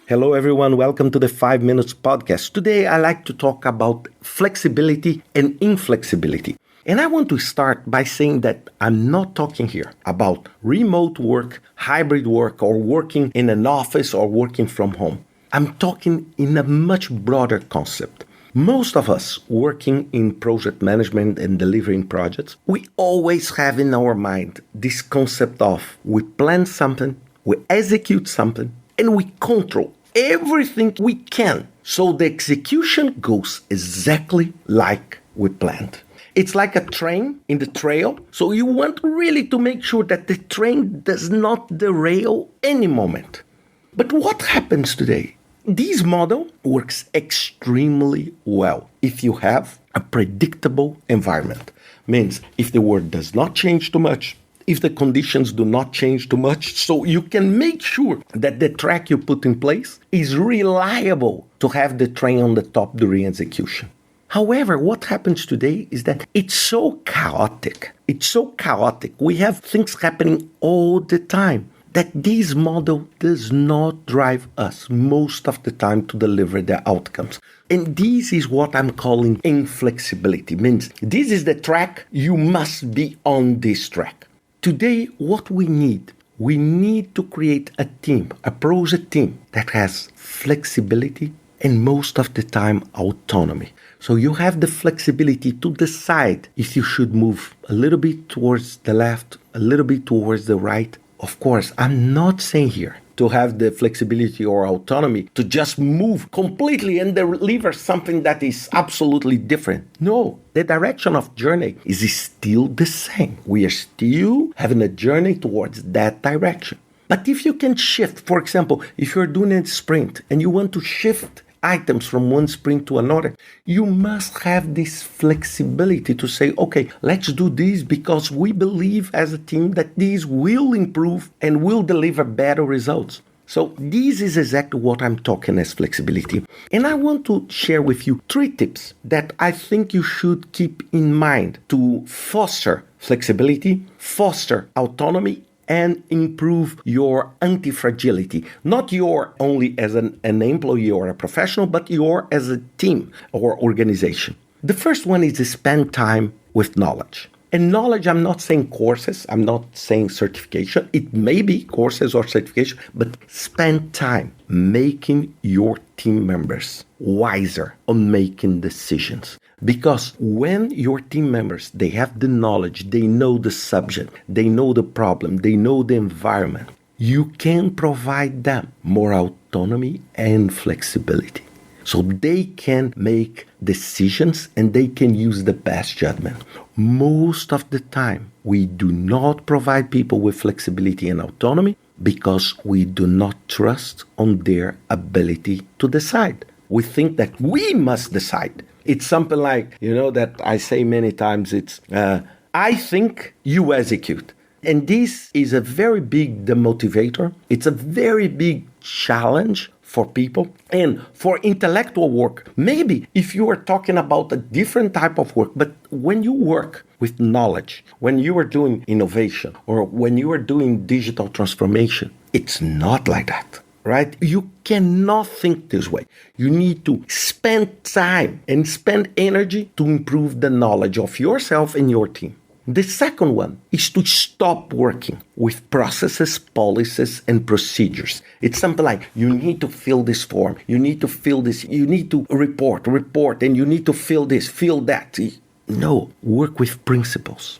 Hello, everyone. Welcome to the 5 Minutes Podcast. Today, I like to talk about flexibility and inflexibility. And I want to start by saying that I'm not talking here about remote work, hybrid work, or working in an office or working from home. I'm talking in a much broader concept. Most of us working in project management and delivering projects, we always have in our mind this concept of we plan something, we execute something, and we control everything we can so the execution goes exactly like we planned. It's like a train in the trail, so you want really to make sure that the train does not derail any moment. But what happens today? This model works extremely well if you have a predictable environment. Means if the world does not change too much, if the conditions do not change too much, so you can make sure that the track you put in place is reliable to have the train on the top during execution. However, what happens today is that it's so chaotic. We have things happening all the time that this model does not drive us most of the time to deliver the outcomes. And this is what I'm calling inflexibility. Means this is the track, you must be on this track. Today, what we need to create a team, a project team that has flexibility and most of the time autonomy. So you have the flexibility to decide if you should move a little bit towards the left, a little bit towards the right. Of course, I'm not saying here to have the flexibility or autonomy to just move completely and deliver something that is absolutely different. No, the direction of journey is still the same. We are still having a journey towards that direction. But if you can shift, for example, if you're doing a sprint and you want to shift items from one sprint to another, you must have this flexibility to say, okay, let's do this because we believe as a team that this will improve and will deliver better results. So this is exactly what I'm talking as flexibility. And I want to share with you 3 tips that I think you should keep in mind to foster flexibility, foster autonomy, and improve your anti-fragility. Not your only as an employee or a professional, but your as a team or organization. The first one is to spend time with knowledge. And knowledge, I'm not saying courses, I'm not saying certification. It may be courses or certification, but spend time making your team members wiser on making decisions. Because when your team members, they have the knowledge, they know the subject, they know the problem, they know the environment, you can provide them more autonomy and flexibility. So they can make decisions and they can use the best judgment. Most of the time, we do not provide people with flexibility and autonomy because we do not trust on their ability to decide. We think that we must decide. It's something like, that I say many times, it's, I think, you execute. And this is a very big demotivator. It's a very big challenge for people and for intellectual work. Maybe if you are talking about a different type of work, but when you work with knowledge, when you are doing innovation or when you are doing digital transformation, it's not like that. Right? You cannot think this way. You need to spend time and spend energy to improve the knowledge of yourself and your team. The second one is to stop working with processes, policies, and procedures. It's something like you need to fill this form, you need to fill this, you need to report, and you need to fill this, fill that. No, work with principles.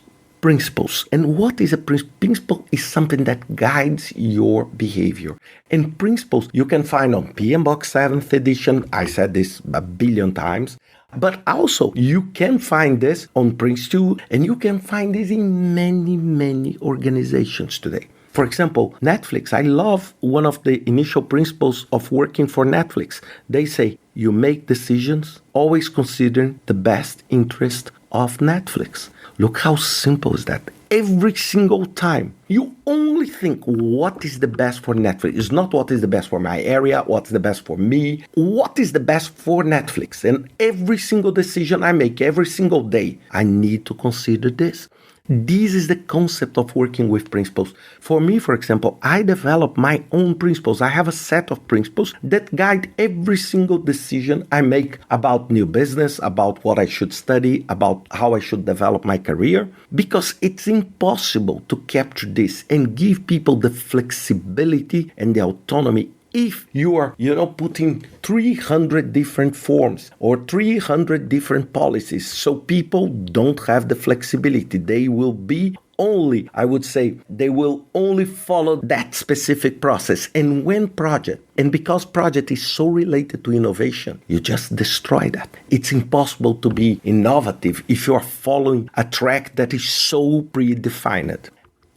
And what is a principle? Principle is something that guides your behavior. And principles you can find on PMBOK 7th edition. I said this a billion times. But also you can find this on Prince2, and you can find this in many, many organizations today. For example, Netflix. I love one of the initial principles of working for Netflix. They say you make decisions always considering the best interest of Netflix. Look how simple is that. Every single time, you only think what is the best for Netflix. It's not what is the best for my area, what's the best for me, what is the best for Netflix. And every single decision I make, every single day, I need to consider this. This is the concept of working with principles. For me, for example, I develop my own principles. I have a set of principles that guide every single decision I make about new business, about what I should study, about how I should develop my career, because it's impossible to capture this and give people the flexibility and the autonomy if you are, putting 300 different forms or 300 different policies. So people don't have the flexibility. They will be only, I would say, they will only follow that specific process. And because project is so related to innovation, you just destroy that. It's impossible to be innovative if you are following a track that is so predefined.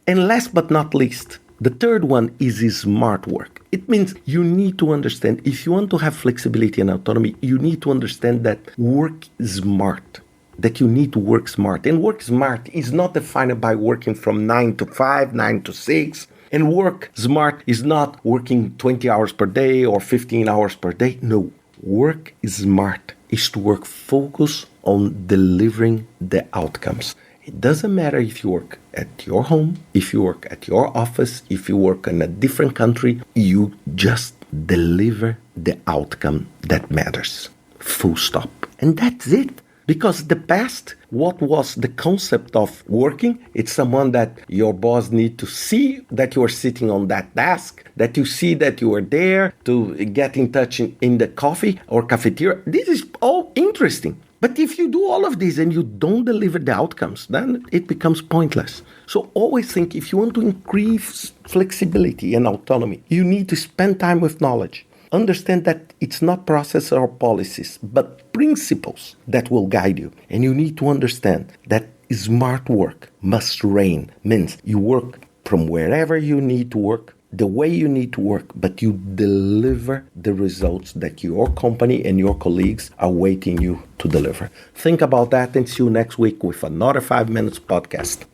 And last but not least, the third one is smart work. It means you need to understand, if you want to have flexibility and autonomy, you need to understand that work is smart, that you need to work smart. And work smart is not defined by working from 9 to 5, 9 to 6. And work smart is not working 20 hours per day or 15 hours per day. No, work smart is to work focus on delivering the outcomes. It doesn't matter if you work at your home, if you work at your office, if you work in a different country, you just deliver the outcome that matters. Full stop. And that's it. Because the past, what was the concept of working? It's someone that your boss needs to see that you are sitting on that desk, that you see that you are there, to get in touch in the coffee or cafeteria. This is all interesting. But if you do all of this and you don't deliver the outcomes, then it becomes pointless. So always think, if you want to increase flexibility and autonomy, you need to spend time with knowledge. Understand that it's not process or policies, but principles that will guide you. And you need to understand that smart work must reign. Means you work from wherever you need to work, the way you need to work, but you deliver the results that your company and your colleagues are waiting you to deliver. Think about that and see you next week with another 5 Minutes podcast.